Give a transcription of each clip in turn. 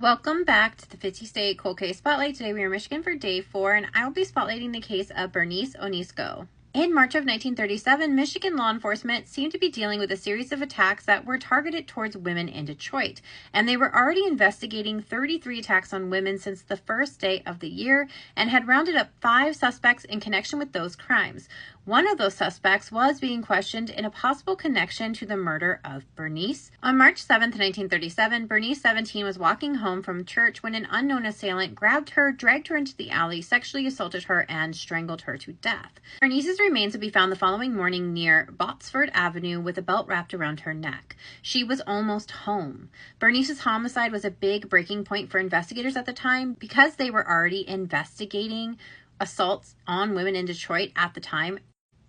Welcome back to the 50 State Cold Case Spotlight. Today we are in Michigan for day 4, and I will be spotlighting the case of Bernice Onisko. In March of 1937, Michigan law enforcement seemed to be dealing with a series of attacks that were targeted towards women in Detroit, and they were already investigating 33 attacks on women since the first day of the year and had rounded up 5 suspects in connection with those crimes. One of those suspects was being questioned in a possible connection to the murder of Bernice. On March 7, 1937, Bernice, 17, was walking home from church when an unknown assailant grabbed her, dragged her into the alley, sexually assaulted her, and strangled her to death. Bernice's remains would be found the following morning near Botsford Avenue with a belt wrapped around her neck. She was almost home. Bernice's homicide was a big breaking point for investigators at the time because they were already investigating assaults on women in Detroit at the time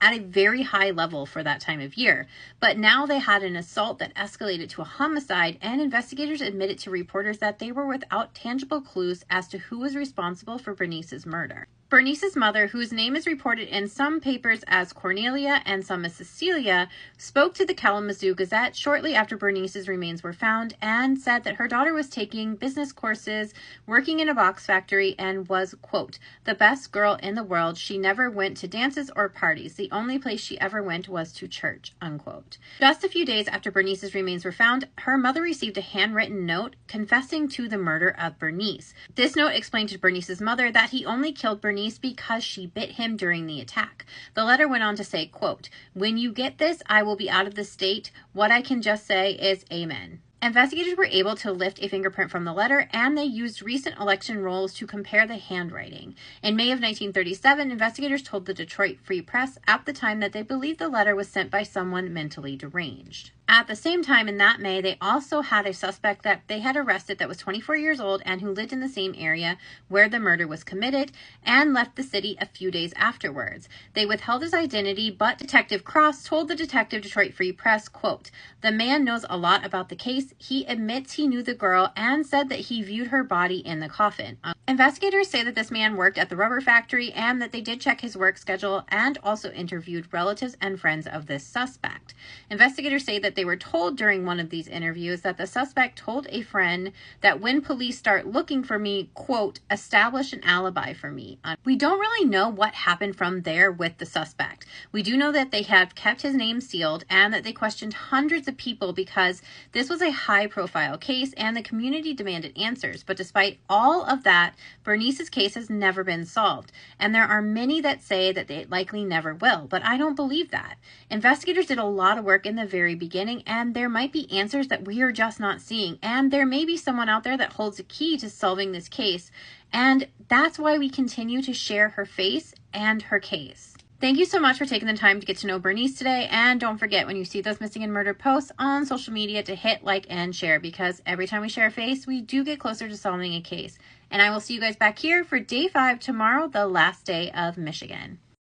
at a very high level for that time of year. But now they had an assault that escalated to a homicide, and investigators admitted to reporters that they were without tangible clues as to who was responsible for Bernice's murder. Bernice's mother, whose name is reported in some papers as Cornelia and some as Cecilia, spoke to the Kalamazoo Gazette shortly after Bernice's remains were found and said that her daughter was taking business courses, working in a box factory, and was, quote, the best girl in the world. She never went to dances or parties. The only place she ever went was to church, unquote. Just a few days after Bernice's remains were found, her mother received a handwritten note confessing to the murder of Bernice. This note explained to Bernice's mother that he only killed Bernice because she bit him during the attack. The letter went on to say, quote, when you get this, I will be out of the state. What I can just say is amen. Investigators were able to lift a fingerprint from the letter, and they used recent election rolls to compare the handwriting. In May of 1937, investigators told the Detroit Free Press at the time that they believed the letter was sent by someone mentally deranged. At the same time, in that May, they also had a suspect that they had arrested that was 24 years old and who lived in the same area where the murder was committed and left the city a few days afterwards. They withheld his identity, but Detective Cross told the Detroit Free Press, quote, the man knows a lot about the case. He admits he knew the girl and said that he viewed her body in the coffin. Investigators say that this man worked at the rubber factory and that they did check his work schedule and also interviewed relatives and friends of this suspect. Investigators say that they were told during one of these interviews that the suspect told a friend that when police start looking for me, quote, establish an alibi for me. We don't really know what happened from there with the suspect. We do know that they have kept his name sealed and that they questioned hundreds of people because this was a high-profile case and the community demanded answers. But despite all of that, Bernice's case has never been solved, and there are many that say that it likely never will, but I don't believe that. Investigators did a lot of work in the very beginning, and there might be answers that we are just not seeing, and there may be someone out there that holds a key to solving this case, and that's why we continue to share her face and her case. Thank you so much for taking the time to get to know Bernice today, and don't forget when you see those missing and murdered posts on social media to hit like and share, because every time we share a face, we do get closer to solving a case. And I will see you guys back here for day 5 tomorrow, the last day of Michigan.